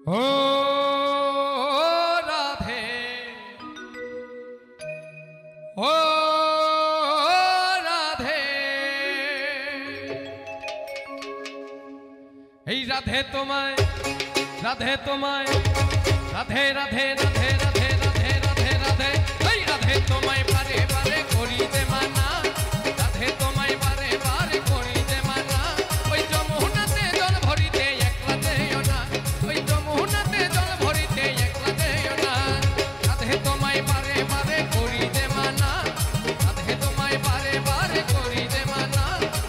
ও রাধে, ও রাধে, এই রাধে তোমায়, রাধে তোমায়, রাধে রাধে রাধে রাধে রাধে রাধে রাধে, এই রাধে তোমায় বারে বারে করি যে মানা, রাধে তোমায় বারে বারে করি যে মানা, ওই যমুনাতে জল ভরিতে একলা যেও না, ওই যমুনাতে জল ভরিতে একলা যেও না, রাধে তোমায় বারে বারে করি যে মানা, রাধে তোমায় বারে বারে করি যে মানা,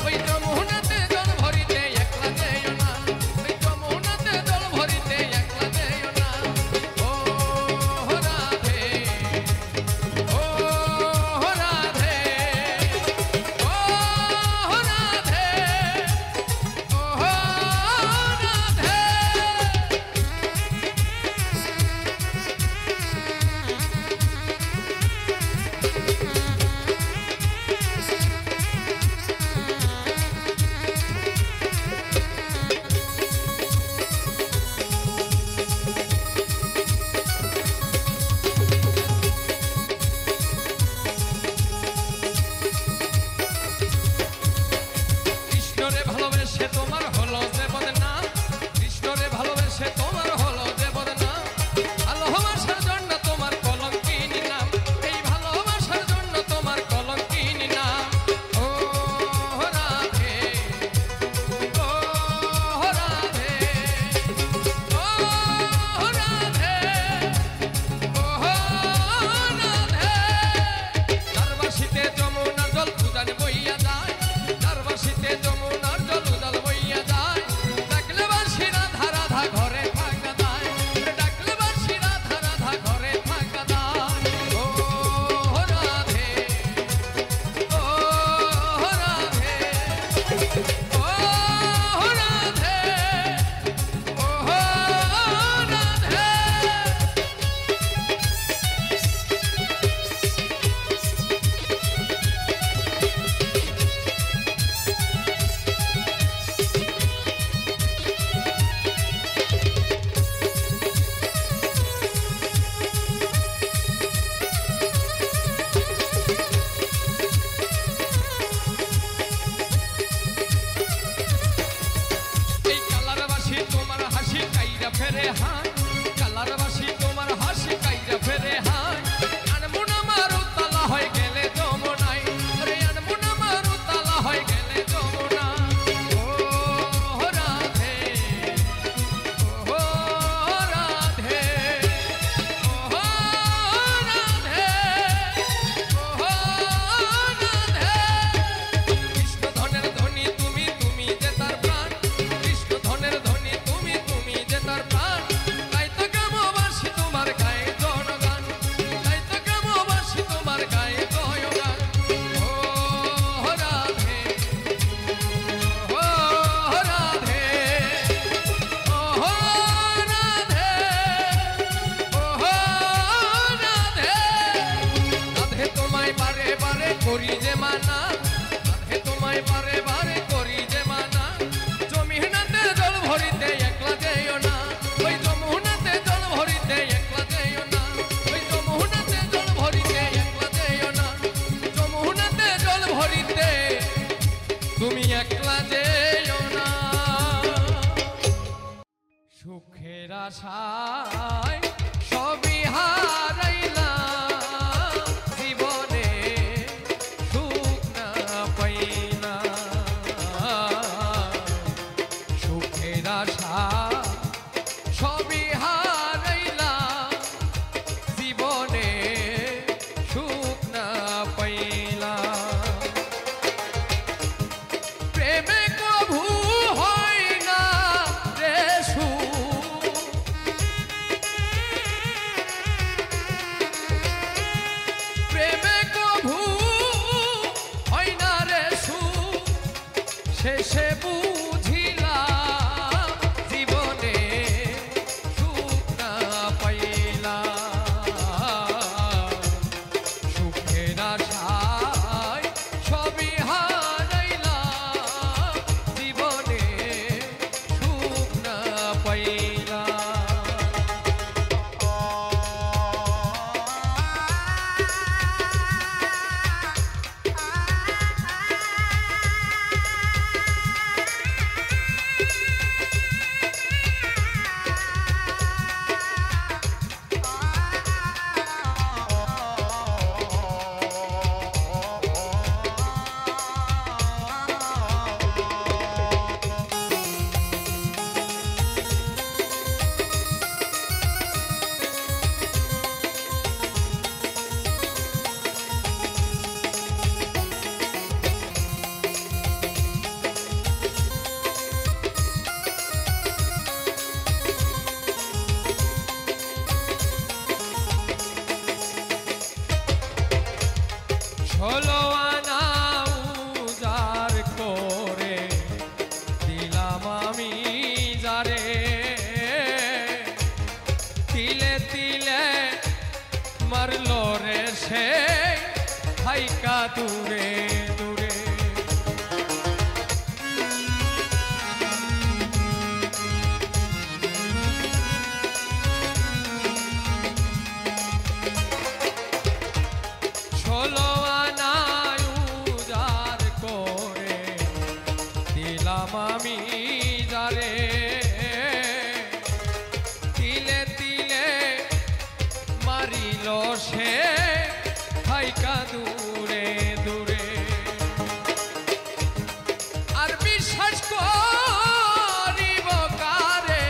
ওই যমুনাতে জল ভরিতে একলা যেও না, ওই যমুনাতে জল ভরিতে একলা যেও না। ও রাধে, ও রাধে, ও রাধে, ও রাধে। কৃষ্ণরে ভালোবেসে তোমার হলো যে বদনাম, কৃষ্ণরে ভালোবেসে তোমার হলো যে বদনাম, ভালোবাসার জন্য তোমার কলঙ্কিনী নাম, এই ভালোবাসার জন্য তোমার কলঙ্কিনী নাম। ও রাধে, ও রাধে, ও রাধে, ও রাধে। তারবাসিতে যমুনার জল উজান বইয়া যায়, তারবাসিতে যমুনার জল উজান বইয়া যায়, ডাকলে বাঁশি রাধা রাধা ঘরে থাকা যায়, ডাকলে বাঁশি রাধা রাধা ঘরে থাকা যায়। ও রাধে, ও রাধে, ও রাধে, ও রাধে। এই কালার বাসি তোমার হাসি কাইরা ফেরে হায়, কালার বাসি তোমার হাসি কাইরা ফেরে হায়, আনমুনা মারু তালা হয়ে গেলে যমুনাই, আরে আনমুনা মারু তালা হয়ে গেলে যমুনা। ও রাধে, ও রাধে, ও রাধে, ও রাধে। কৃষ্ণ ধনের ধ্বনি তুমি, তুমি যে তার প্রাণ, কৃষ্ণ ধনের ধ্বনি তুমি, তুমি যে তার প্রাণ, তাই তো গ্রামবাসী তোমার গায়ে জনগান, তাই তো গ্রামবাসী তোমার গায়ে জয়গান। ও রাধে, ও রাধে, ও রাধে, ও রাধে। রাধে তোমায় বারে বারে করি যে মানা, রাধে তোমায় বারে বারে করি যে মানা, যমুনাতে জল ভরিতে একলা যেও না, ওই যমুনাতে জল ভরিতে একলা যেও না, ওই যমুনাতে জল ভরিতে একলা যেও না, যমুনাতে জল ভরিতে তুমি একলা যেও না। সুখের আশায় সবই হারাইলাম, জীবনে সুখ না পাইলাম, সুখের আশা সবই হারাইলাম, জীবনে সুখ না পাইলাম, প্রেমে কভু হয় না রে সুখ, তিলে মারলো রে সে হাইকা দূরে দূরে। ষোলো আনায় উজাড় করে দিলাম আমি যারে, তিলে তিলে মারিল সে হাইকা দূরে দূরে। আর বিশ্বাস করিব কারে,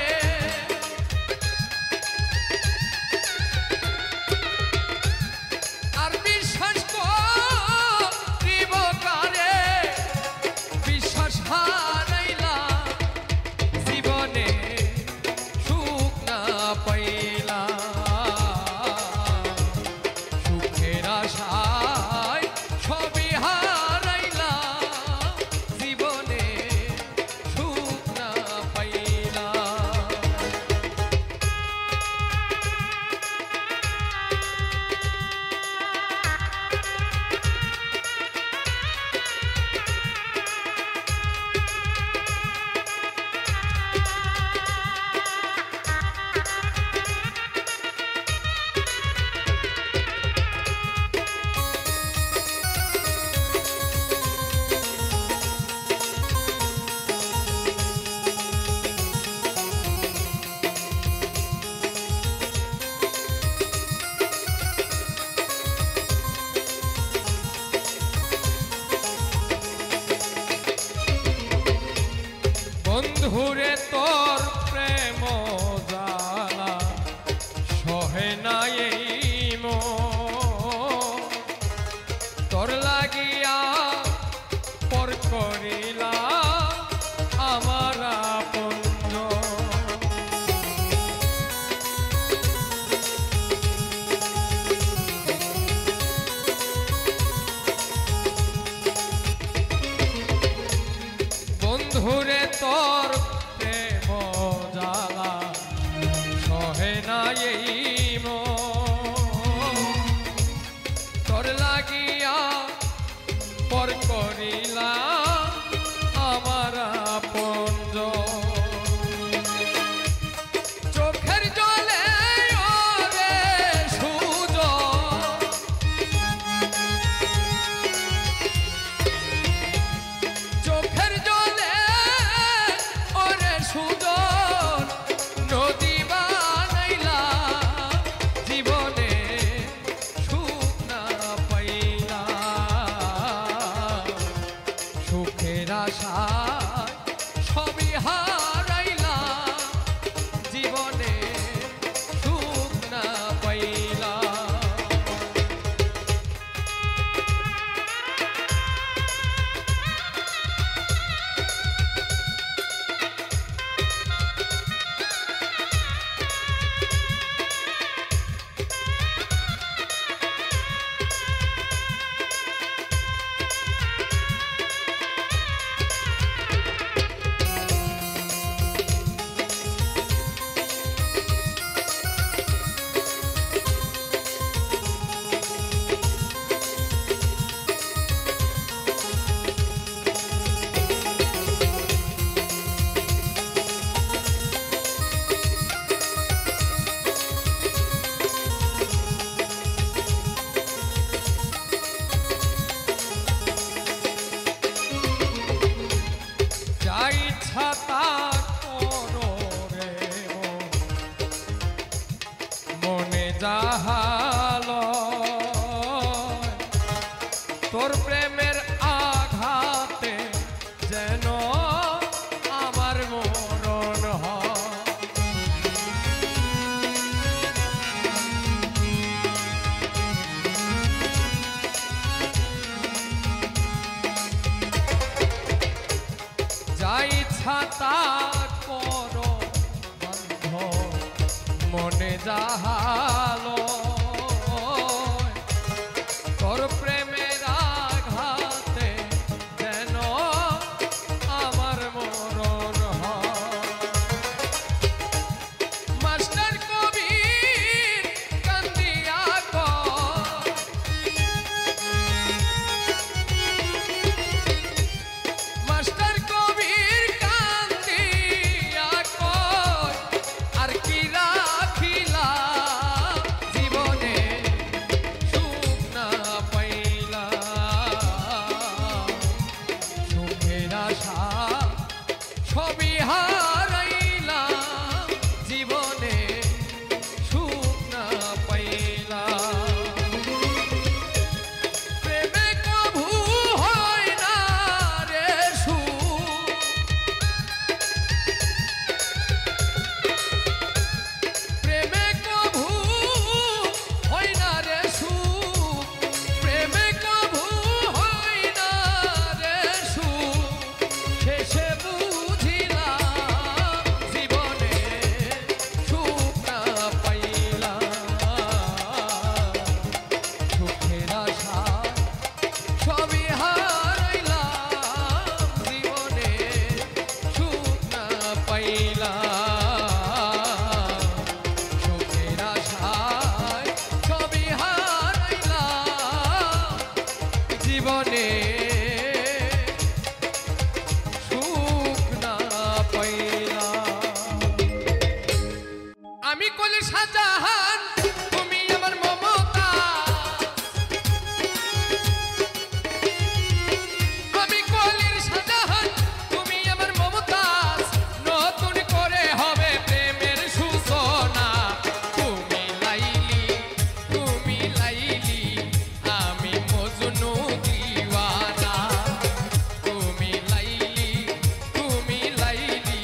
আর বিশ্বাস করিব কারে, বিশ্বাস হারাইলাম জীবনে সুখ না পাইলাম, সুখের আশায় সবই হারাইলাম, জীবনে সুখ না পাইলাম। বন্ধুরে তোর প্রেম জ্বালা সহে নাই এই মন, তোর লাগিয়া পর করিলা আমার আপনজন। বন্ধুরে তোর প্রেম জ্বালা সহে নাই এই মন, তোর লাগিয়া পর করিলা আমার আপনজন। চোখের জলে ওরে সুজন, চোখের জলে ওরে সুজন, নদী বানাইলা জীবনে সুখ না পাইলাম, সুখের আশায় সবই হারাইলাম, জীবনে সুখ না পাইলাম। ইচ্ছা তা করো রে মনে যাহাল, তোর প্রেমের আঘাতে যেন আমার মরণ হয়। যা ইচ্ছা তা করো বন্ধ মনে যাহালো, তোর প্রেমের আঘাতে যেন আমার মরণ হয়। মাস্টার কবি আমি কলি শাহজাহান তুমি আমার মমতা আমি কলির শাহজাহান তুমি আমার মমতাজ নতুন করে হবে প্রেমের সূচনা তুমি লাইলি আমি মজনু দিওয়ানা তুমি লাইলি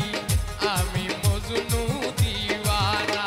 আমি মজনু দিওয়ানা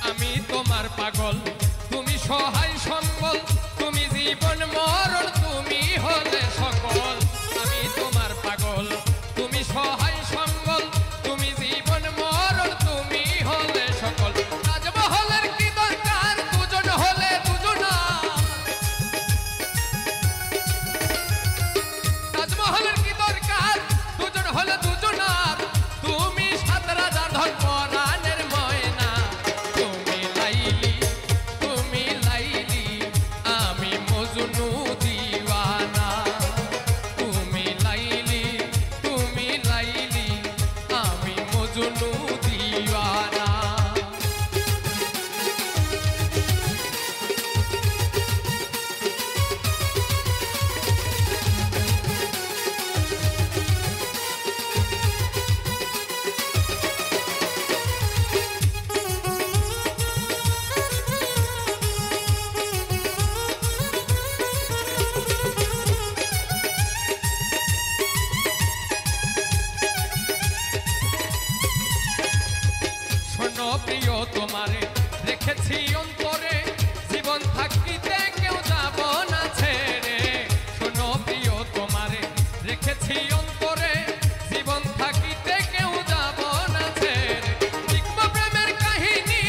আমি তোমার পাগল তুমি সহায় সম্বল তুমি জীবন মরণ তুমি হলে সকল আমি তোমার পাগল তুমি সহায় সম্বল তুমি জীবন মরণ তুমি হলে সকল তাজমহলের কি দরকার দুজন হলে দুজনা তাজমহলের কি দরকার দুজন হলে দুজনা তুমি সাত রাজার ধন পরাণের ময়না তুমি লাইলি আমি মজনু দিওয়ানা তুমি লাইলি আমি মজনু দিওয়ানা শোনো প্রিয় তোমারে রেখেছি অন্তরে জীবন থাকিতে কেউ যাব না ছেড়ে শোনো প্রিয় তোমারে রেখেছি অন্তরে জীবন থাকিতে কেউ যাব না ছেড়ে লিখব প্রেমের কাহিনী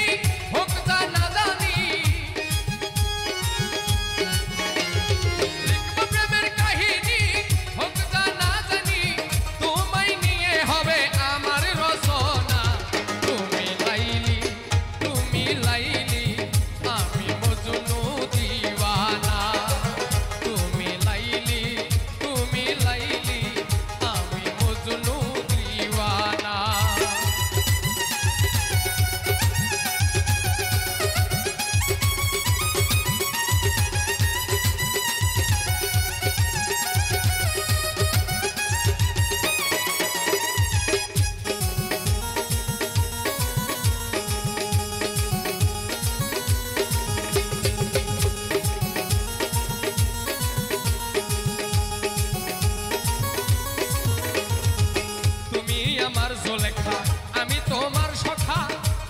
হোক জানা জানি লিখব প্রেমের কাহিনী হোক জানা জানি তোমায় নিয়ে হবে আমার রচনা তুমি লাইলি আমি মজনু দিওয়ানা তুমি লাইলি আমি মজনু দিওয়ানা তুমি আমার জোলেখা আমি তোমার সখা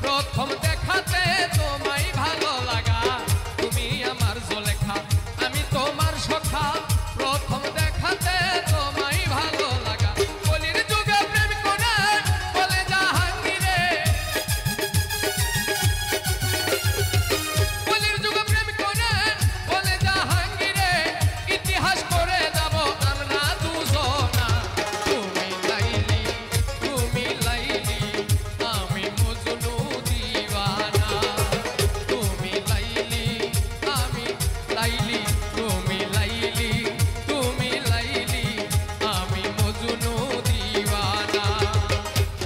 প্রথম দেখাতে তোমায় ভালো লাগা তুমি আমার জোলেখা আমি তোমার সখা প্রথম দেখাতে তোমায় ভালো লাগা কলির যুগে প্রেম করে বলে জাহাঙ্গীরে কলির যুগে প্রেম করে বলে জাহাঙ্গীরে ইতিহাস করে যাব আমরা দুজনা তুমি লাইলি আমি মজনু দিওয়ানা তুমি লাইলি আমি মজনু দিওয়ানা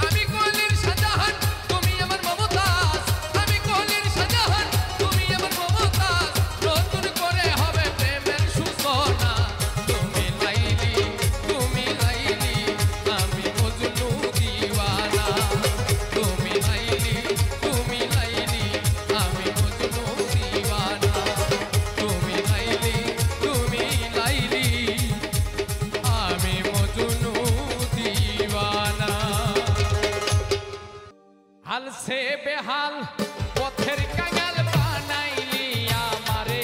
আমি কলির শাহজাহান তুমি আমার মমতাজ আমি কলির শাহজাহান তুমি আমার মমতাজ নতুন করে হবে প্রেমের সূচনা তুমি লাইলি আমি মজনু দিওয়ানা তুমি লাইলি আমি মজনু দিওয়ানা তুমি লাইলি আমি মজনু দিওয়ানা হাল সে বেহাল পথের কাঙাল বানাইলি আমারে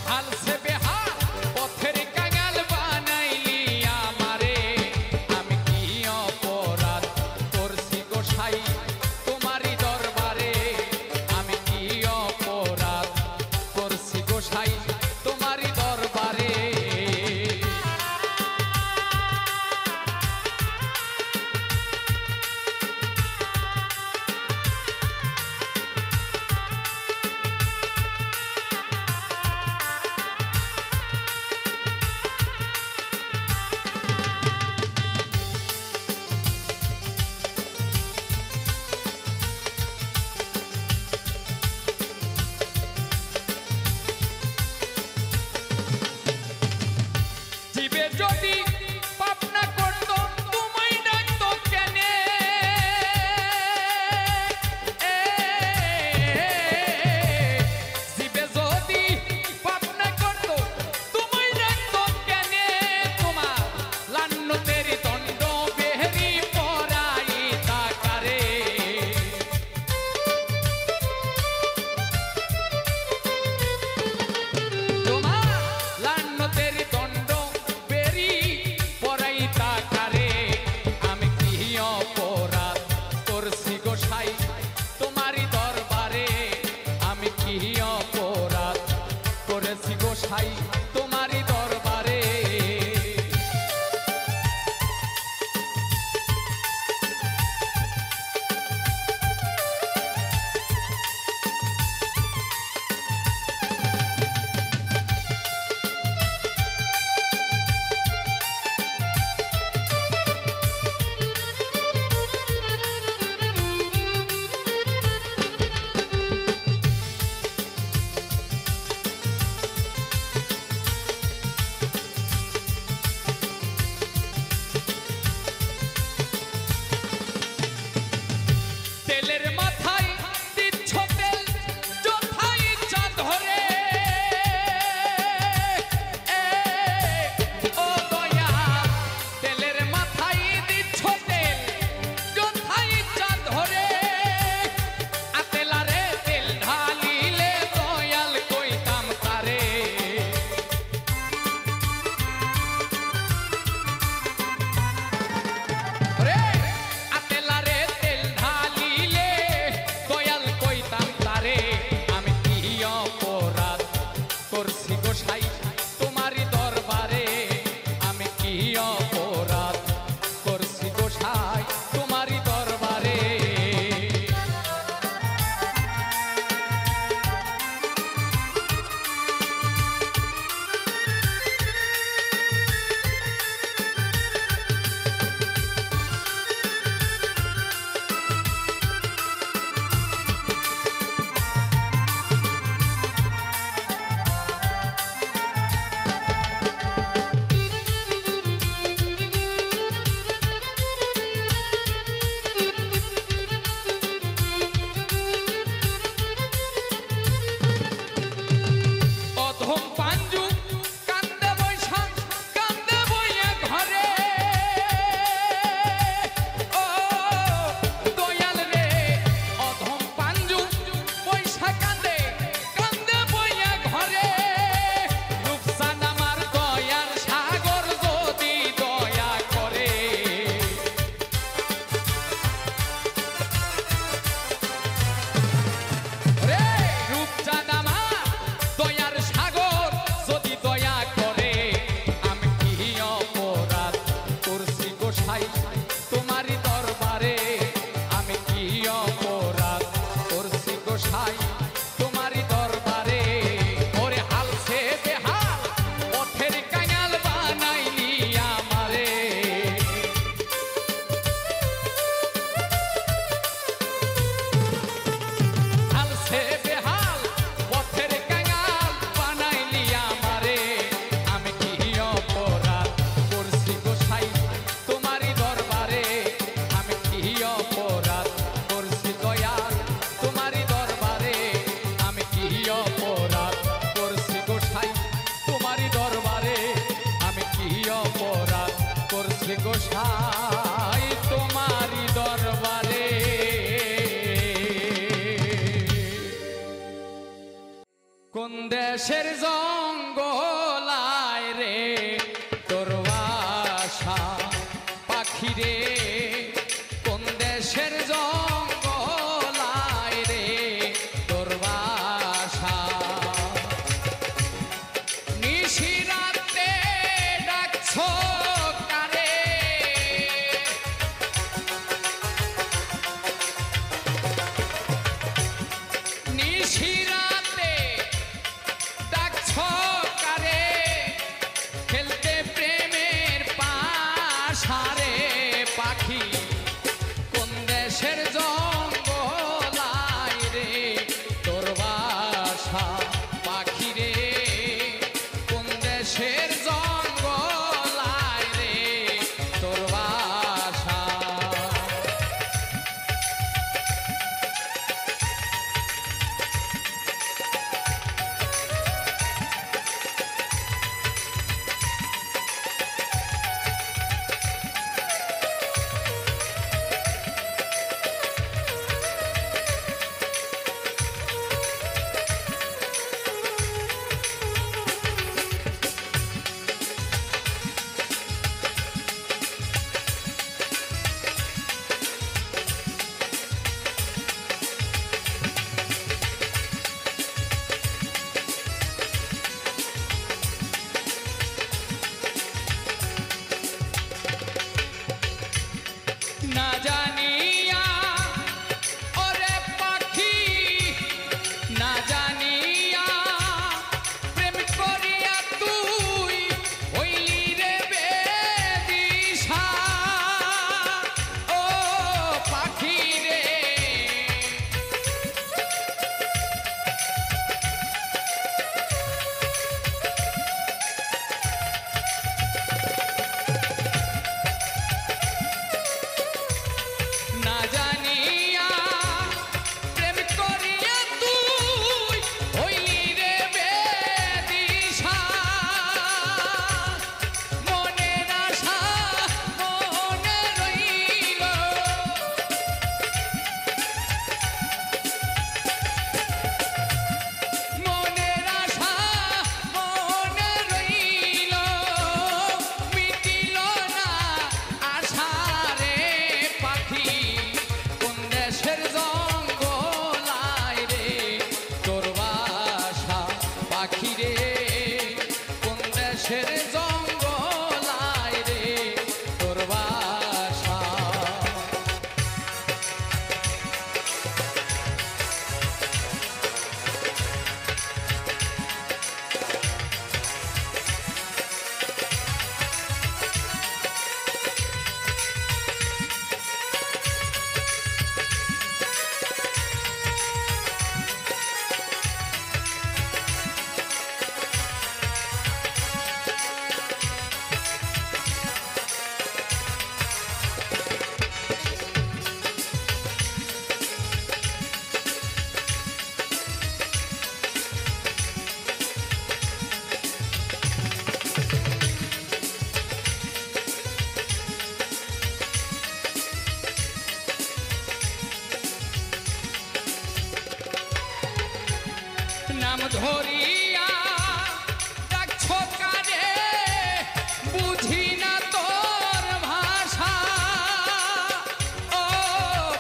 হাল সে বেহাল পথের কাঙাল বানাইলি আমার অপরাধ করছি গোসাই তোমারই দরবারে। গোসাই তোমারি দরবারে। কোন দেশের জঙ্গলায় রে তোর বাসা পাখি রে, কোন দেশের জঙ্গলায় রে তোর বাসা। নিশিরাতে ডাকছো পাখি কোন দেশের জঙ্গলায় রে তোর বাসা পাখি রে, কোন দেশের জঙ্গলায় রে তোর বাসা। নাম ধরিয়া ডাকছো কারে বুঝি না তোর ভাষা ও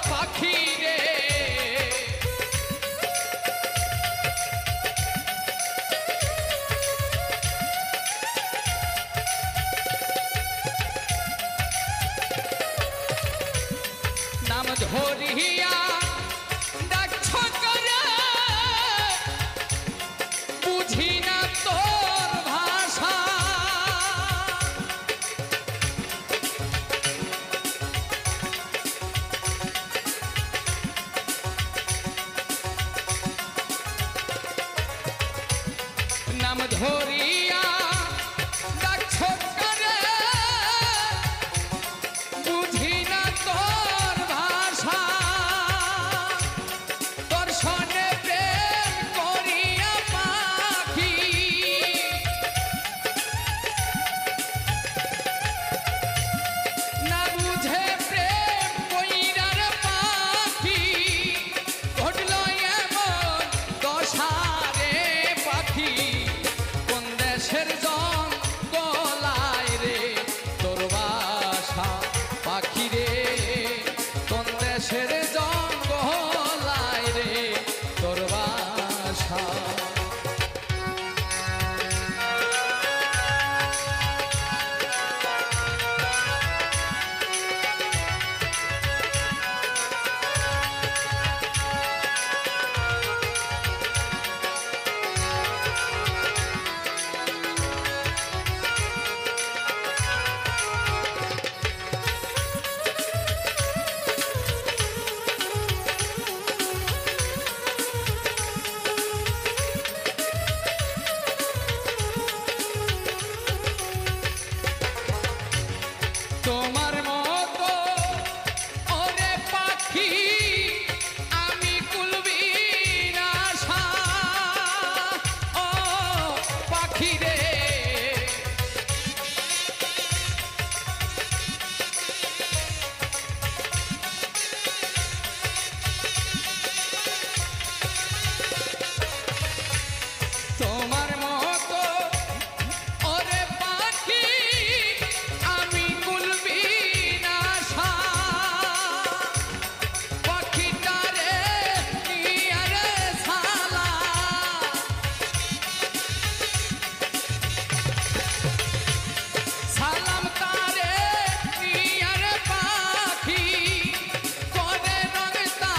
পাখি রে নাম ধরিয়া ডাকছো কারে বুঝি না তোর ভাষা নাম ধরিয়া ডাকছো কারে বুঝি না তোর ভাষা তোর সনে প্রেম করিয়া পাখি না বুঝে প্রেম কইরার পাখি ঘটল এমন দশারে পাখি কোন দেশের জঙ্গলায় রে তোর বাসা পাখি রে কোন দেশের জঙ্গলায় রে তোর বাসা তোমার মতো ওরে পাখি আমি কুলবির আশা ও পাখি রে তোমার মতো ওরে পাখি আমি কুলবির আশা পাখিটারে নিয়ে রে সালা সালাম তারে নিয়ে রে পাখি করে রঙতা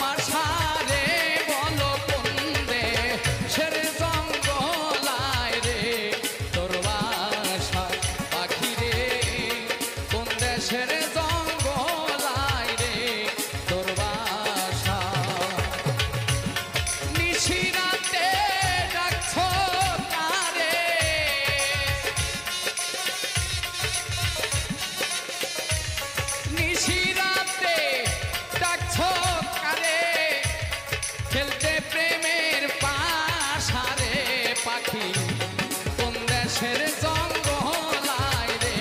মাসারে বলো কোন দেশের জঙ্গলায় রে তোর বাসা পাখি রে কোন দেশের জঙ্গলায় রে তোর বাসা নিশিরাতে ডাকছো কারে নিশিরাতে ডাকছো কারে খেলতে প্রেমের পাশারে পাখি কোন দেশের জঙ্গলায় রে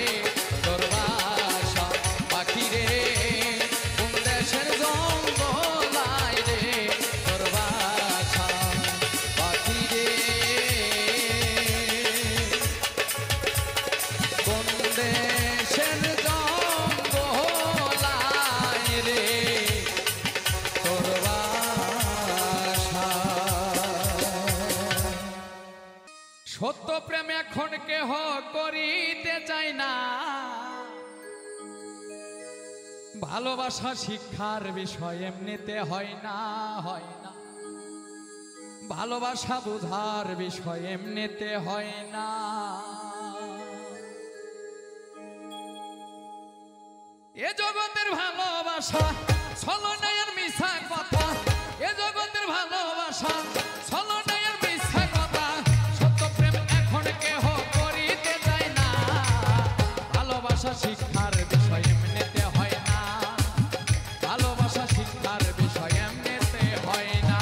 তোর বাসা পাখি রে কোন দেশের জঙ্গলায় রে তোর বাসা পাখি রে কোন দেশের জঙ্গলায় রে তোর বাসা সত্য প্রেম এখন কেহ করিতে চায় না ভালোবাসা শিক্ষার বিষয় এমনিতে হয় না ভালোবাসা বুঝার বিষয় এমনিতে হয় না এ জগতের ভালোবাসা ছলনায়ের মিছা কথা এ জগতের ভালোবাসা ছলনায়ের মিছা কথা সত্য প্রেম এখন কেহ করিতে চায় না ভালোবাসা শিক্ষার বিষয় এমনিতে হয় না ভালোবাসা শিক্ষার বিষয় এমনিতে হয় না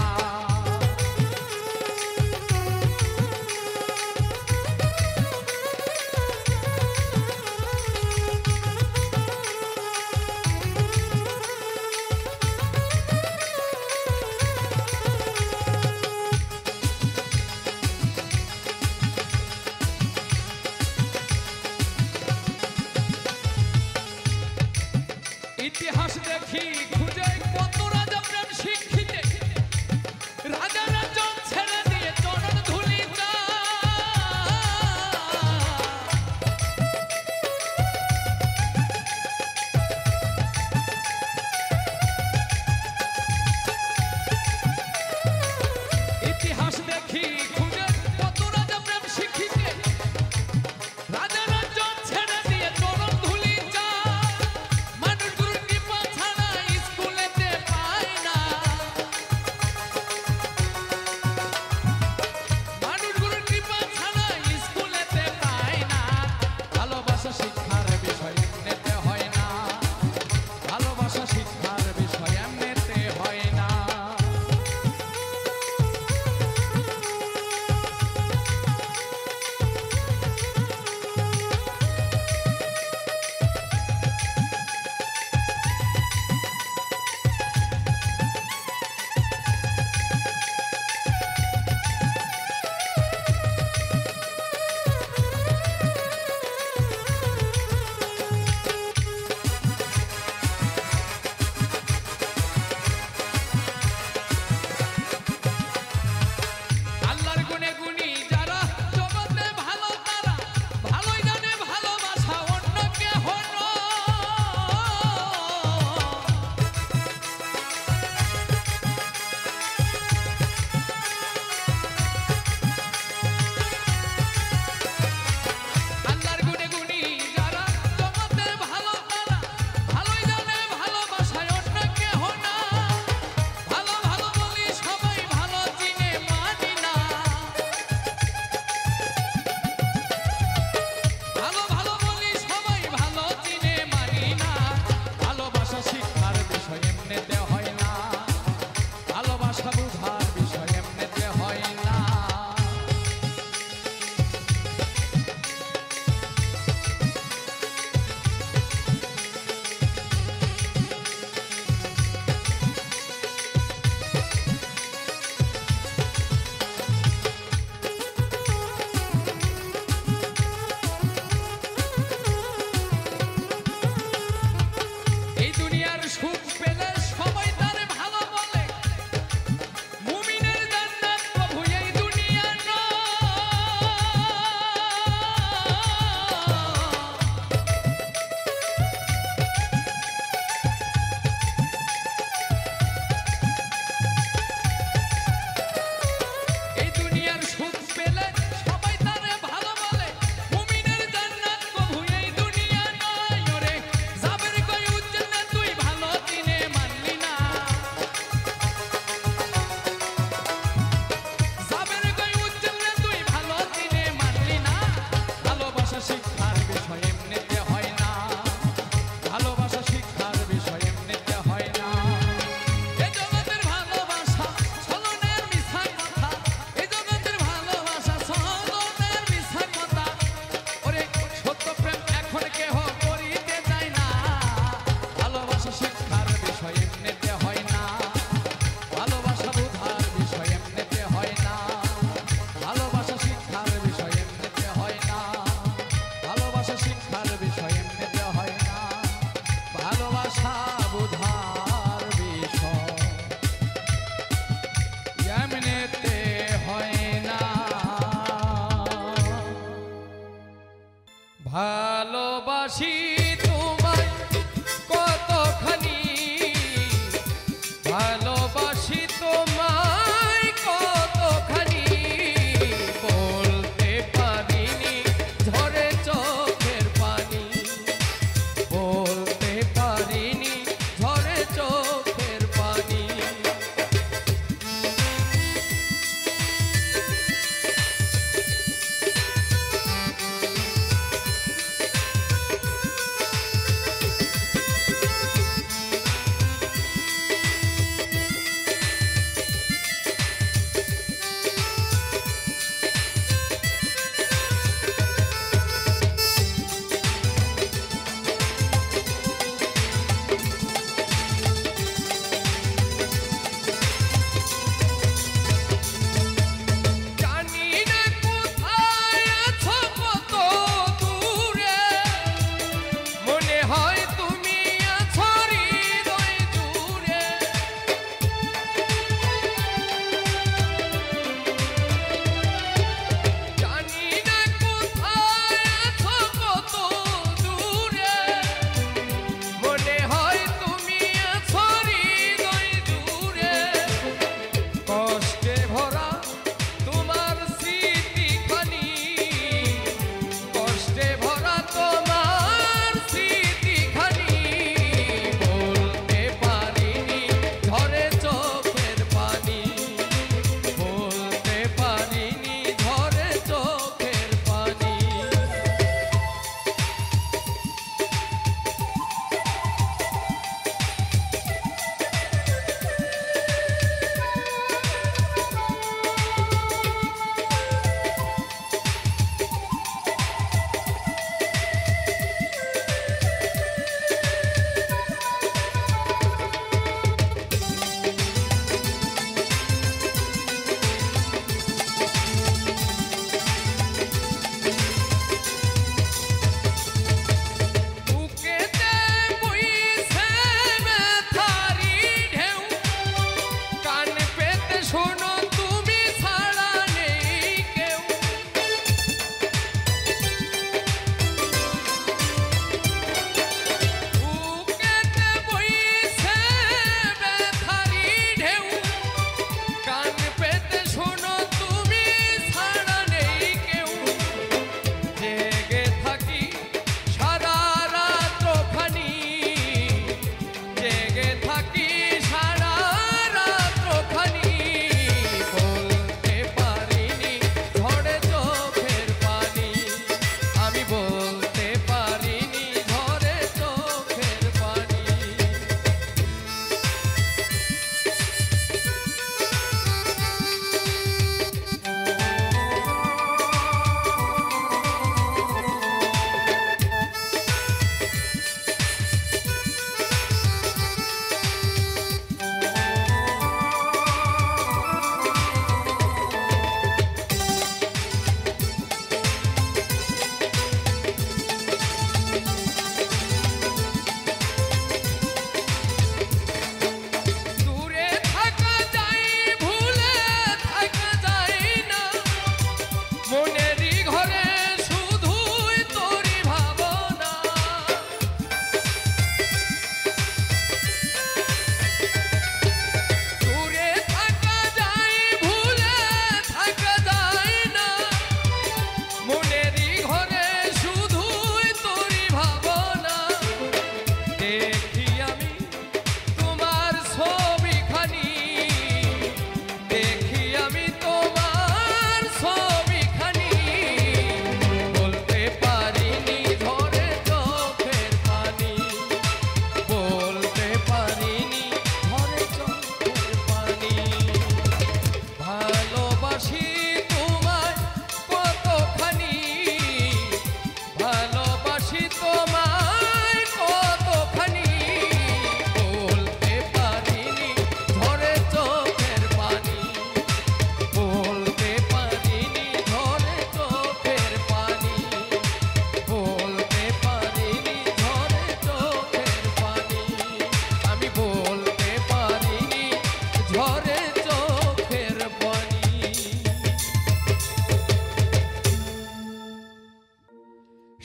ইতিহাস দেখি খুঁজে কত রাজা প্রেম শিক্ষিতে রাজা রাজন ছেড়ে দিয়ে চরণ ধুলি ইতিহাস দেখি খুঁজে কত রাজা প্রেম শিক্ষিতে রাজা রাজন ছেড়ে দিয়ে চরণ ধুলি মানুষ গুরুর কৃপা ছাড়া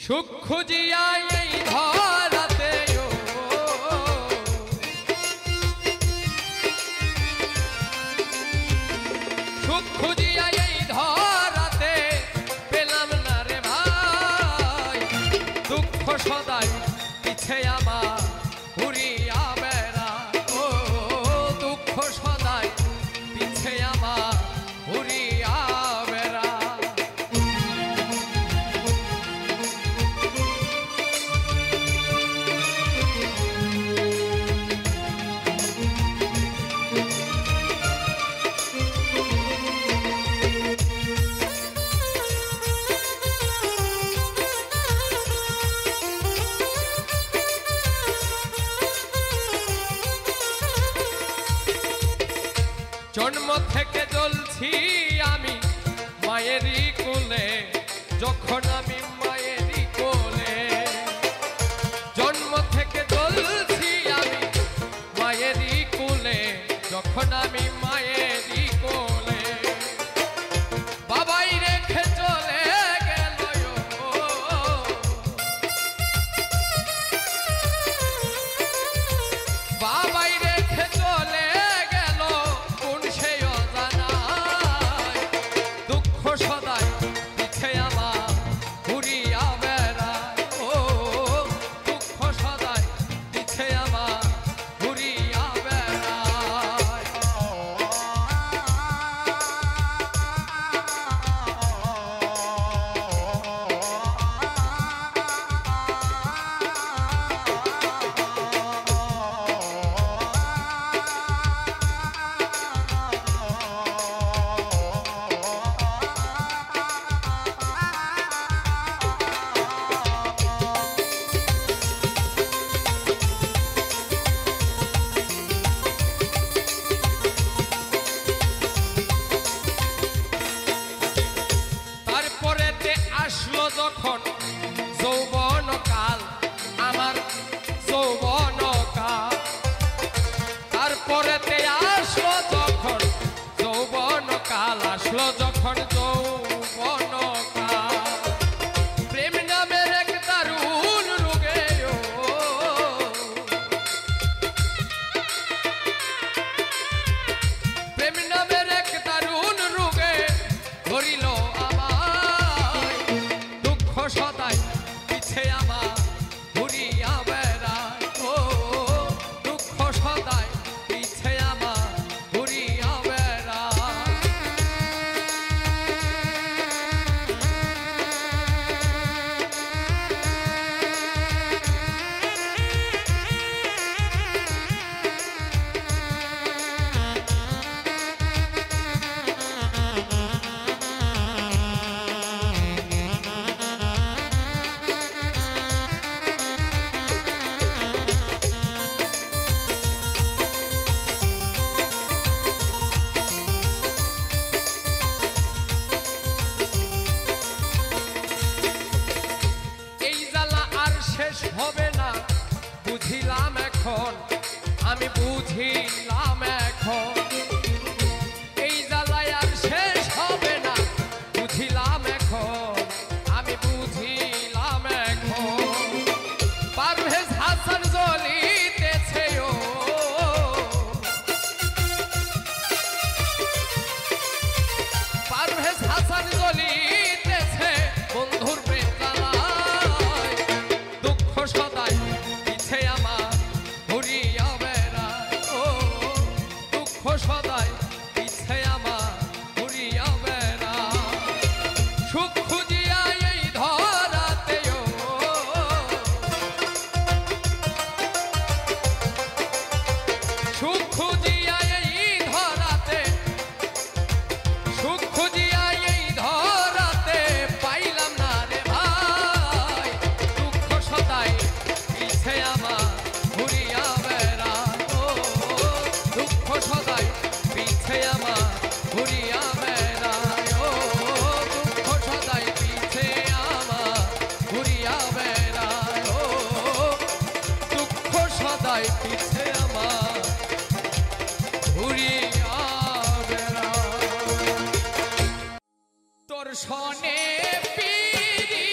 সুখ খুঁজিয়া এই ধরাতে সুখ খুঁজিয়া এই ধরাতে পেলাম না রে ভাই দুঃখ সদাই পিছে আমার ঘুরিয়া বেড়া ও দুঃখ সদাই পিছে আমার ঘুরিয়া বেড়া জন্ম থেকে জ্বলছি আমি মায়েরই কোলে যখন আমি মায়েরই কোলে জন্ম থেকে জ্বলছি আমি মায়েরই কোলে যখন আমি মায়েরই কোলে বাবাই রেখে চলে গেল বাবাই রেখে চলে সদাই পিছে আমার ঘুরিয়া বেড়ায় ও দুঃখ সদাই পিছে আমার ঘুরিয়া বেড়ায় আসলো যখন যৌবন কাল আমার যৌবন কাল তারপরেতে আসলো যখন যৌবন কাল আসলো যখন যৌবন কাল প্রেম নামের এক দারুণ রোগে প্রেম নামের এক দারুণ রোগে ধরিল সদাই পিছে আমার ঘুরিয়া বেড়ায় ও দুঃখ সদাই পিছে আমার ঘুরিয়া বেড়ায় শেষ হবে না বুঝিলাম এখন আমি বুঝিলাম এখন এই জ্বালায় আর শেষ হবে না বুঝিলাম এখন আমি বুঝিলাম এখন পারভেজ হাসান জ্বলিতেছে ও পারভেজ হাসান জ্বলিতেছে বন্ধুর সদাই পিছে আমার ঘুরিয়া বেড়ায় ও দুঃখ সদাই পিছে আমার ঘুরিয়া বেড়ায় সুখ খুঁজিয়া এই ধরাতে সুখ খুঁজিয়া এই ধরাতে সুখ খুঁজিয়া এই ধরাতে পাইলাম না রে ভাই দুঃখ সদাই পিছে আমার ঘুরিয়া বেড়ায় ও দুঃখ সদাই পিছে আমার ঘুরিয়া বেড়ায় ও দুঃখ সদাই পিছে আমার ঘুরিয়া বেড়ায় ও দুঃখ সদাই পিছে আমার ঘুরিয়া বেড়ায় তোর সনে পিরিতি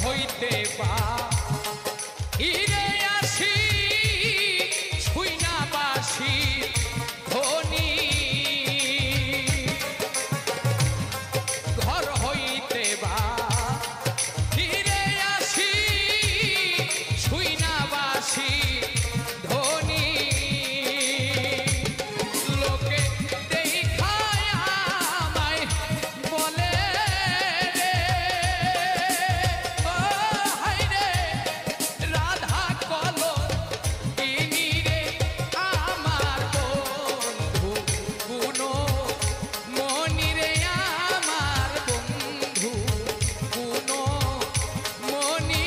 হইতে বা হিরে আসি ছুইনাবাসী ধনী ঘর হইতে বা হিরে আসি ছুইনাবাসী ধনী লোকে দেখায় আমায় বলে রে ও হাই রে রাধা কলো কিনি রে আমার বন্ধু গুনো মনি রে আমার বন্ধু গুনো মনি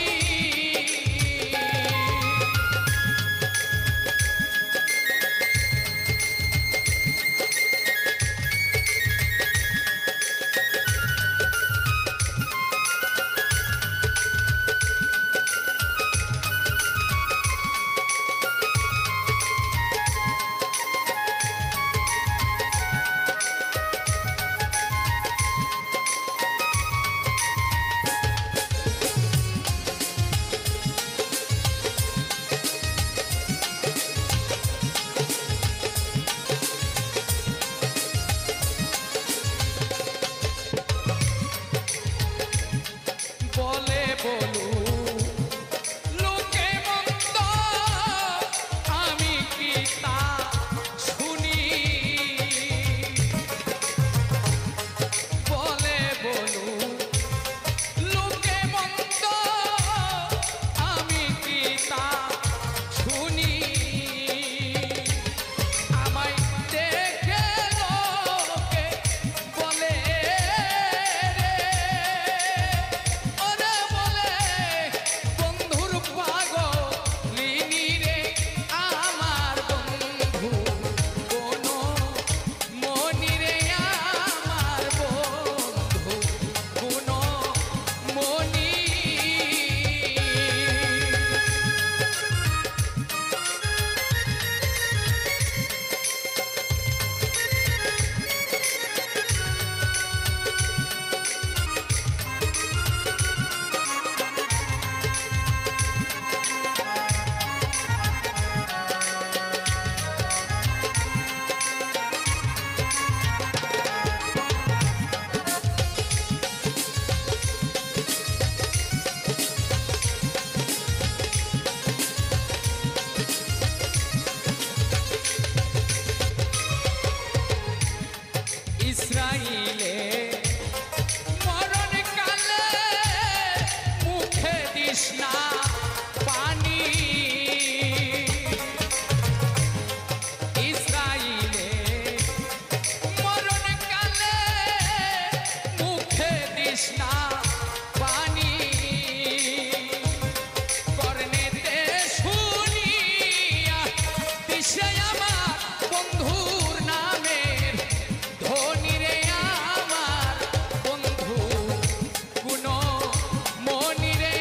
বলে বলু লোকে মন্দ আমি কি তা শুনি বলে বলু লোকে মন্দ আমি কি তা শুনি আমায় দেখে লোকে বলে ওরে বলে বন্ধুর পাগলিনী রে আমার বন্ধু কোনো মনি রে আমার বন্ধু কোনো মনি ইসরাইলে মরণ কালে মুখে দিস না পানি ইসরাইলে মরণ কালে মুখে দিস না পানি কর্ণেতে শুনিয়া দিশে আমার বন্ধুর নামের ধনী রে আমার বন্ধু গুনো মনি রে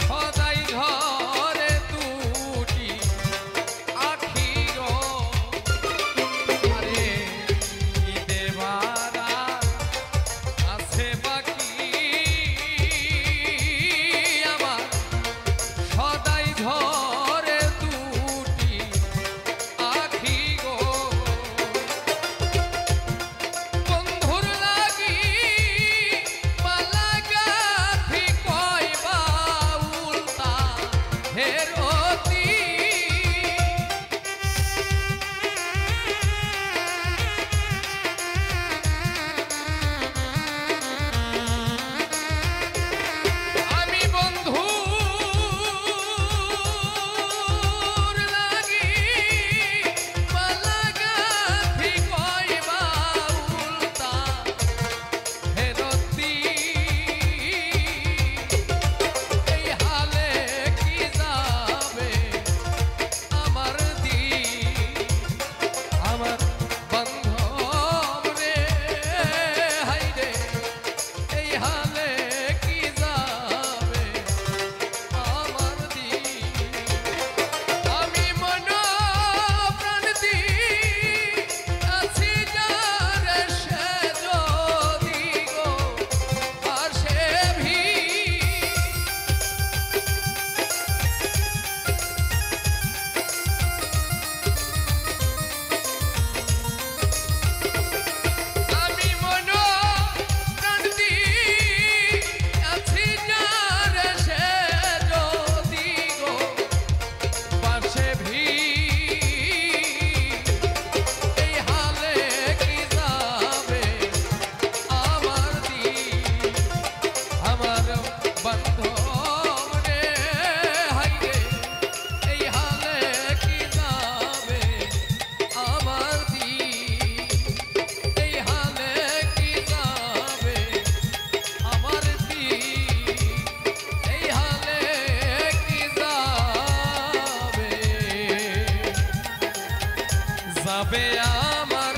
সদাই ঝরে দুটি আখি গো আরে কি দেবারা আছে বাকি আমার সদাই ঝরে দুটি আখি গো বন্ধুর লাগি পালা গাথি কইবা উল্টা হেরতি আমি বন্ধুর লাগি পালা গাথি কইবা উল্টা হেরতি এই হালে কি যাবে আমার আমার বান্ধব রে হাই রে এই হালে কি যাবে আমার আমি মন প্রাণ দি আছি যার সে যদি গো আসে ভি আমি মন প্রাণ দি আছি যার সে যদি গো পাশে ভি এই হালে কি যাবে আমার আমার বান্ধব রে হাই রে এই হালে কি যাবে আমার এই হালে কি যাবে আমার এই হালে কি যাবে যাবে আমার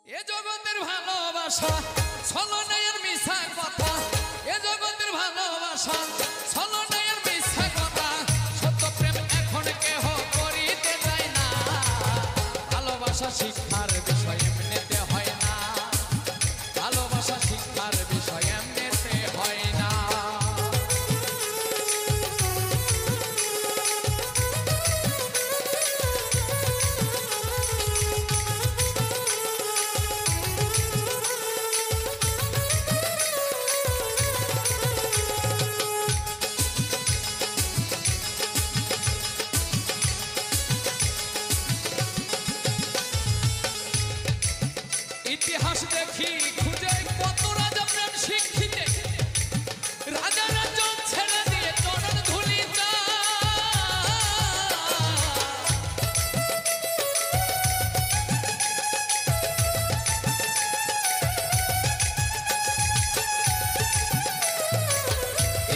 এ জগতের ভালোবাসা ছলনায়ের মিছা কথা এ জগতের ভালোবাসা ছলনায়ের মিছা কথা সত্য প্রেম এখন কেহ করিতে যায় না ভালোবাসা শিক্ষার বিষয় এমনিতে হয় না ভালোবাসা শিক্ষার বিষয় এমনিতে হয় না ইতিহাস দেখি খুঁজে কত রাজা প্রেম শিক্ষিতে রাজা রাজন ছেড়ে দিয়ে চরণ ধুলি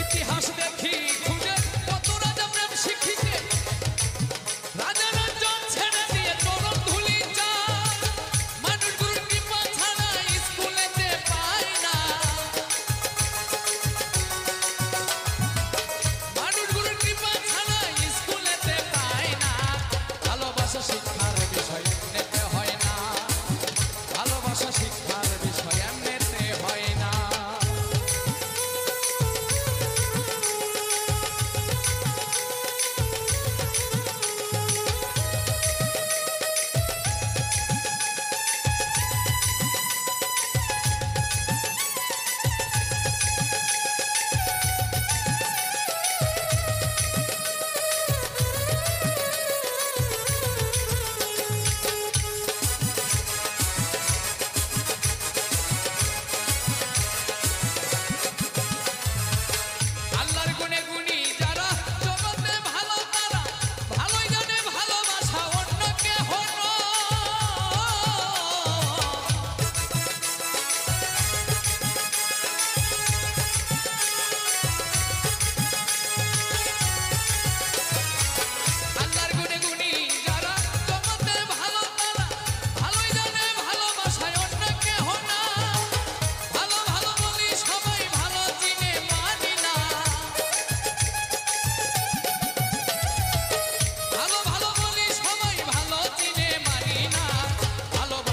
ইতিহাস দেখি খুঁজে কত রাজা প্রেম শিক্ষিতে রাজা রাজন ছেড়ে দিয়ে চরণ ধুলি মানুষ গুরুর কৃপা ছাড়া স্কুলে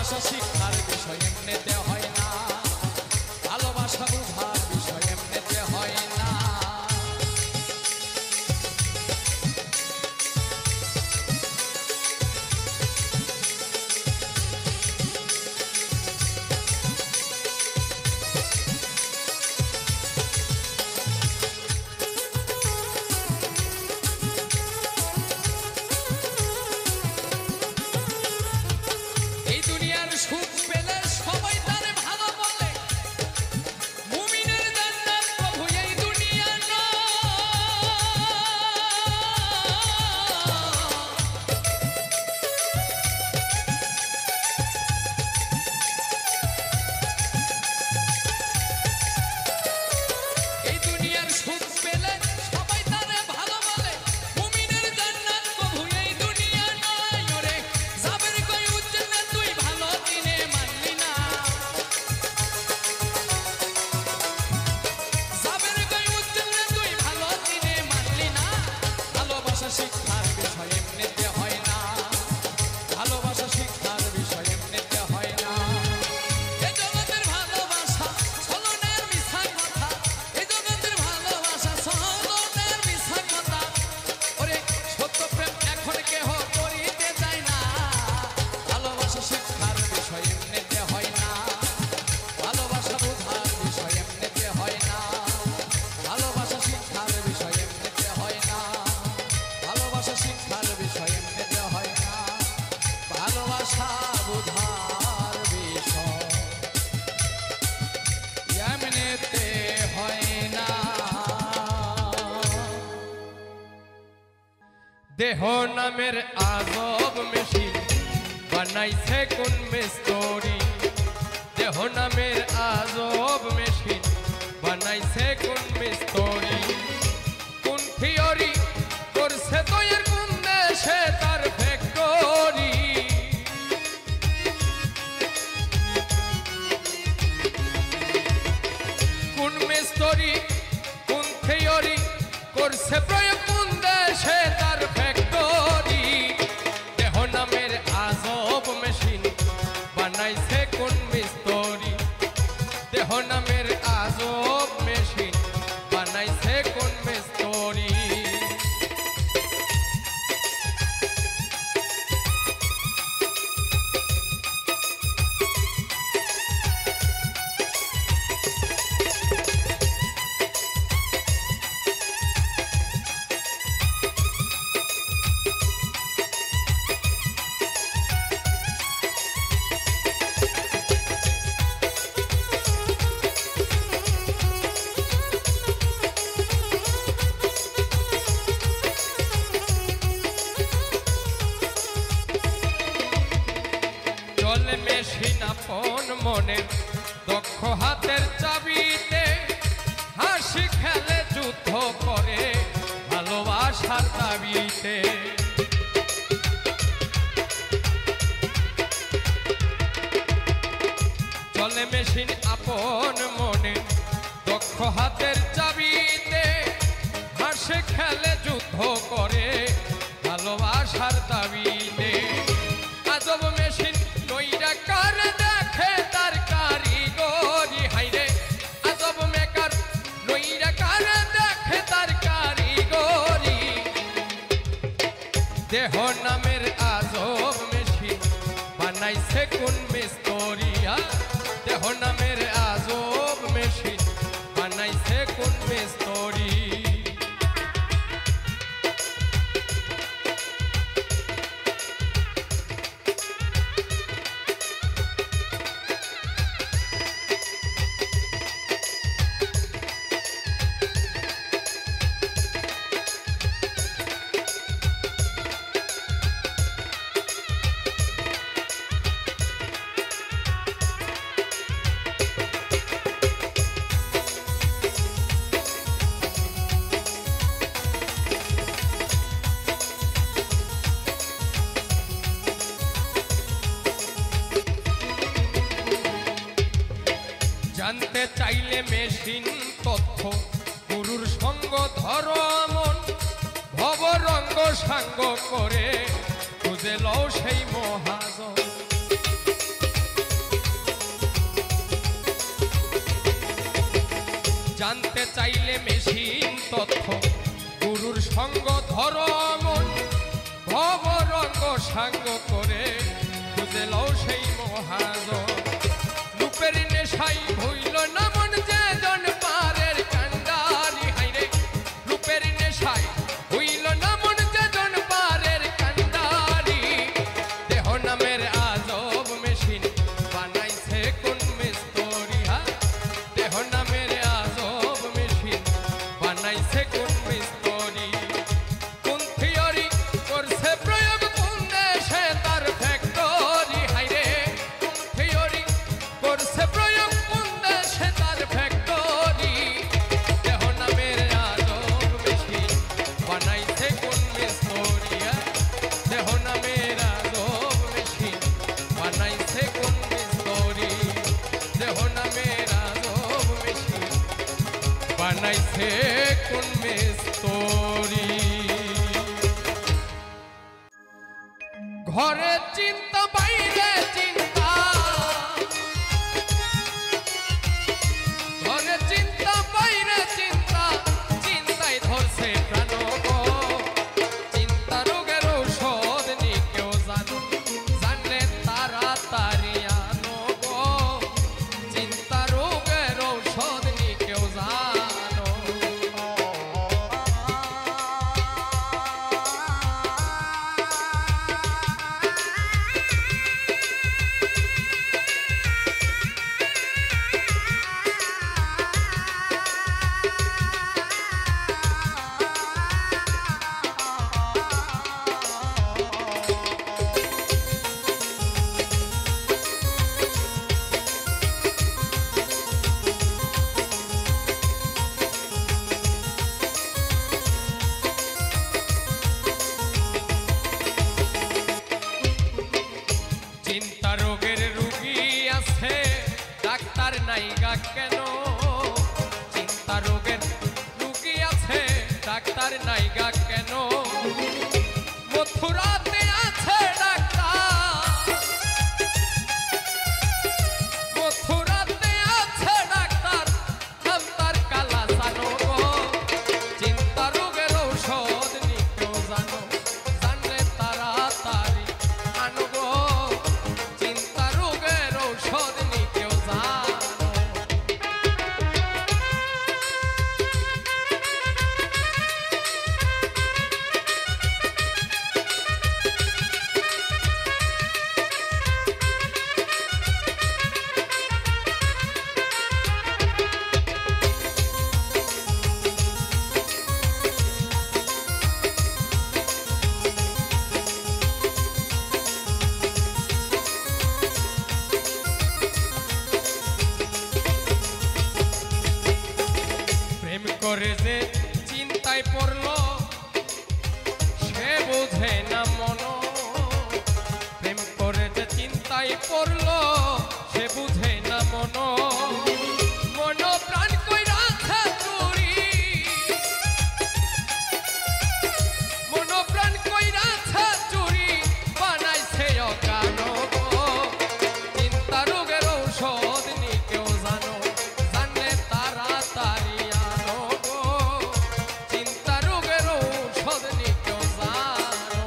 ভালোবাসা শিক্ষার বিষয় এমনিতে হয় না, ভালোবাসা বুঝার বিষয় এমনিতে হয় না। এই দুনিয়ার সুখ পেলে সবাই তারে ভালো বলে, মুমিনের জান্নাত প্রভু এই দুনিয়া না। এই দুনিয়ার সুখ পেলে সবাই তারে ভালো বলে, মুমিনের জান্নাত প্রভু এই দুনিয়া নয়। ওরে যাবের কই উজ্জ্বল তুই ভালো দিনে মানলি না, যাবের কই উজ্জ্বল তুই ভালো দিনে মানলি না। ভালোবাসা শিক্ষার বিষয় এমনিতে হয় না, ভালোবাসা শিক্ষার বিষয় এমনিতে হয় না। এই জগতের ভালোবাসা ছলনার মিছা কথা, এই জগতের ভালোবাসা ছলনার মিছা কথা। ওরে সত্য প্রেম এখন কেহ করিতে চায় না, ভালোবাসা শিক্ষার বিষয় এমনিতে হয় না, ভালোবাসা বোঝার বিষয় এমনিতে হয় না, ভালোবাসা শিক্ষার বিষয় এমনিতে হয় না, ভালোবাসা শিক্ষার বিষয় এমনিতে হয় না, ভালোবাসা বোঝার বিষয় এমনিতে হয় না। দেহ নামের আজব মেশিন বানাইছে কোন মিস্ত্রি, দেহ নামের আজব মেশিন বানাইছে কোন মিস্ত্রি, কোন থিওরি করছে তৈরি কোন দেশে তার ফ্যাক্টরি। কোন মিস্ত্রি কোন থিওরি করছে প্রয়োগ কোন দেশে তার ফ্যাক্টরি। দেহ নামের আজব মেশিন বানাইছে কোন মিস্ত্রি, দেহ নামের আজব মেশিন বানাইছে কোন মিস্ত্রি। চলে মেশিন আপন মনের দক্ষ হাতের চাবিতে, হাসি খেলে যুদ্ধ করে ভালোবাসার দাবিতে। চলে মেশিন আপন মনে দক্ষ হাতের চাবিতে, হাসি খেলে যুদ্ধ করে ভালোবাসার দাবিতে। আজব মেশিন নইরা কার দেখে তার কারিগরি, হাইরে আজব মেকার নইরা কার দেখে তার কারিগরি। দেহ নামের আজব মেশিন বানাইছে কোন মিস্ত্রি, দেহ নামের আজব মেশিন বানাইছে কোন মিস্ত্রি। জানতে চাইলে মেশিন তথ্য গুরুর সঙ্গ ধরো মন ভবরঙ্গ সাঙ্গ করে খুঁজে লও সেই মহাজন। মন ভবরঙ্গ সাঙ্গ করে খুঁজে লও সেই মহাজন রূপের নেশাই হইল না মন যে জন পারের কান্ডারি হাইরে রূপের নেশাই হইল না মন যে জন পারের কান্ডারি দেহ নামের আজব মেশিন বানাইছে কোন মিস্ত্রি হা দেহ নামের আজব মেশিন বানাইছে কোন মিস্ত্রি কোন থিওরি করছে প্রয়োগ কোন দেশে তার ফ্যাক্টরি হাইরে কোন থিওরি করছে প্রয়োগ কোন দেশে তার ফ্যাক্টরি দেহ নামের আজব মেশিন বানাইছে কোন মিস্ত্রি দেহ নামের আজব মেশিন বানাইছে কোন মিস্ত্রি দেহ নামের আজব মেশিন বানাইছে কোন মিস্ত্রি ঘরে চিন্তা বাইরে চিন্তা ঘরে চিন্তা বাইরে চিন্তা চিন্তায় ধরছে প্রাণ গো চিন্তা রোগের ঔষধ নি কেউ জানো জানলে তাড়াতাড়ি আনো গো চিন্তা রোগের ঔষধ নি কেউ জানো চিন্তা রোগের রুগী আছে ডাক্তার নাই গা কেন চিন্তা রোগের রুগী আছে ডাক্তার নাই গা কেন মথুরাতে আছে ডাক্তার মথুরাতে আছে ডাক্তার নাম তার কালা জানো গো চিন্তা রোগের ঔষধ নি কেউ জানো জানলে তাড়াতাড়ি আনো গো চিন্তা রোগের ঔষধ নি কেউ জানো প্রেম করে যে চিন্তায় পড়লো সে বোঝে না মন প্রেম করে যে চিন্তায় পড়লো সে বুঝে না মন মন প্রাণ কইরাছে চুরি মন প্রাণ কইরাছে চুরি বানাইছে অজ্ঞান গো চিন্তা রোগের ঔষধ নি কেউ জানো জানলে তাড়াতাড়ি আনো গো চিন্তা রোগের ঔষধ নি কেউ জানো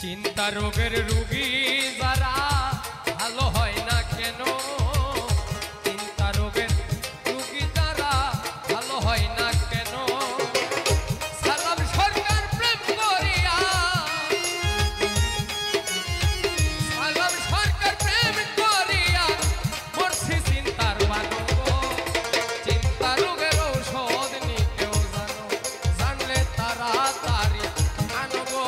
চিন্তা রোগের রুগী যারা ভালো হয় না কেন চিন্তা রোগের রুগী যারা ভালো হয় না কেন সালাম সরকার প্রেম করিয়া সালাম সরকার প্রেম করিয়া মরছি চিন্তার বানো চিন্তা রোগের ঔষধ নি কেউ জানো জানলে তাড়াতাড়ি আনো গো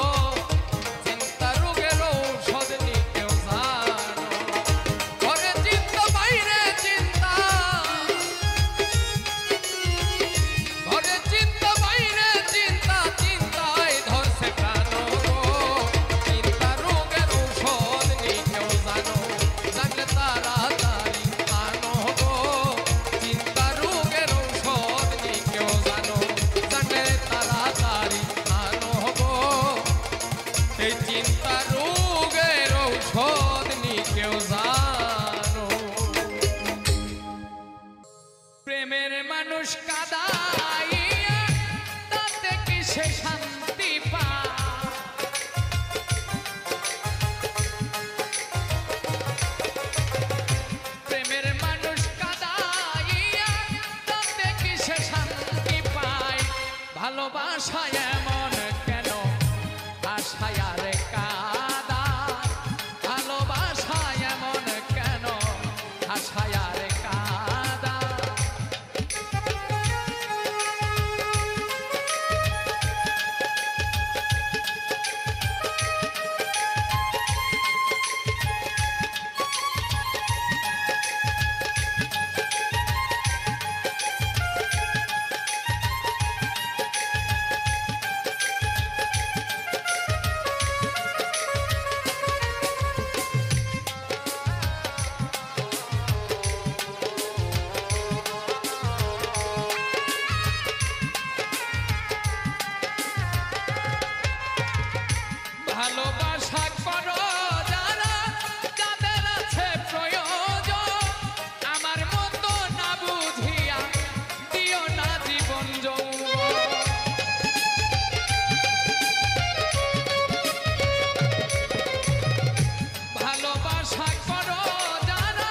চিন্তা রোগের ঔষধ মানুষ কাদাইয়া তাতে কি সে শান্তি পায়? প্রেমের মানুষ কাদাইয়া তাতে কি সে শান্তি পায়? ভালোবাসায় এমন কেন আশায় আর কাদায়? ভালোবাসায় এমন কেন আশায় আর কাদায়? ভালোবাসা করো যারা যাদের আছে প্রয়োজন, আমার মতো না বুঝিয়া দিও না জীবন যৌবন। ভালোবাসা করো যারা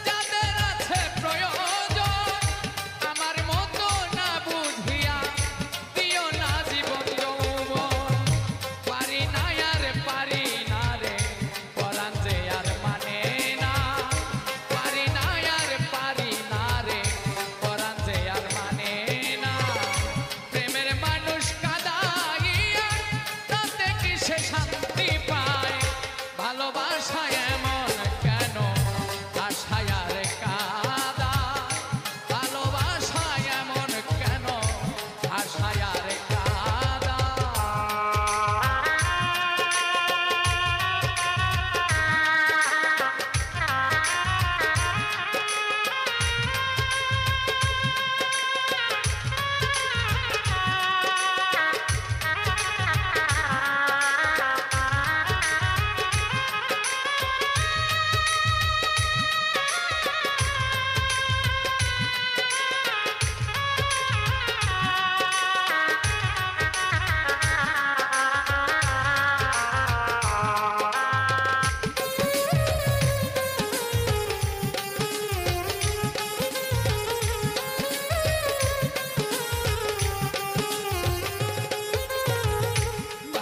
যাদের আছে প্রয়োজন, আমার মতো না বুঝিয়া দিও না জীবন যৌবন। পারি না আর পারি না রে পরাণ যে আর মানে না, পারি না আর পারি না রে পরাণ যে আর মানে না। প্রেমের মানুষ কাদাইয়া তাতে কি সে শান্তি পায়? ভালোবাসায় এমন কেন আশায় আর কাদায়? ভালোবাসায় এমন কেন আশায় আর কাদায়?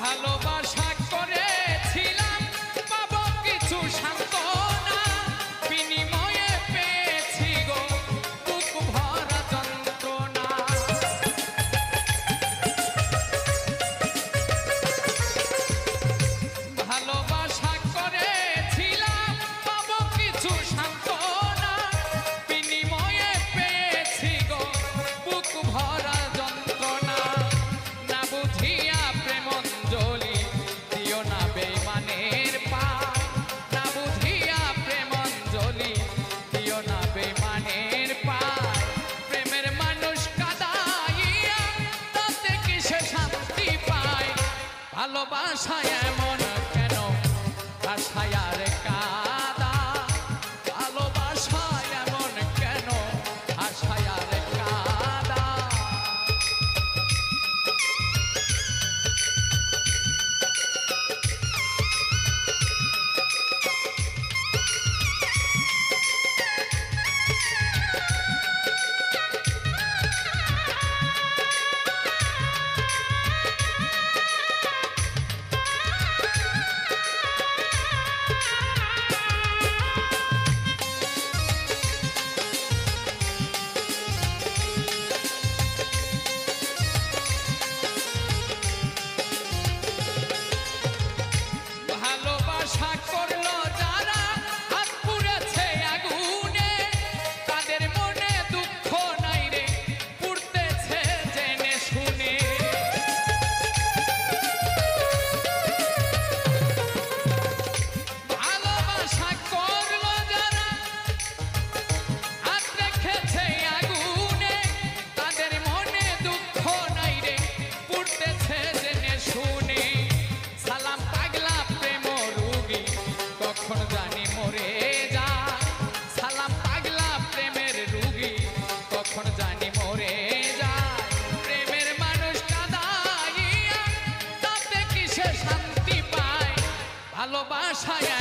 ভালোবাসা করেছিলাম পাবো কিছু সান্ত্বনা, বিনিময়ে পেয়েছি গো বুক ভরা যন্ত্রণা। ভালোবাসা করেছিলাম পাবো কিছু সান্ত্বনা, বিনিময়ে পেয়েছি গো বুক ভরা যন্ত্রণা। না বুঝিয়া প্রেম অঞ্জলি দিও না বেঈমানের পায়, না বুঝিয়া প্রেম অঞ্জলি দিও না বেঈমানের পায়। প্রেমের মানুষ কাদাইয়া তাতে কি সে শান্তি পায়? ভালোবাসায় এমন কেন আশায় আর কাদায়? ভালোবাসায় এমন কেন আশায় আর কাদায়? আশায়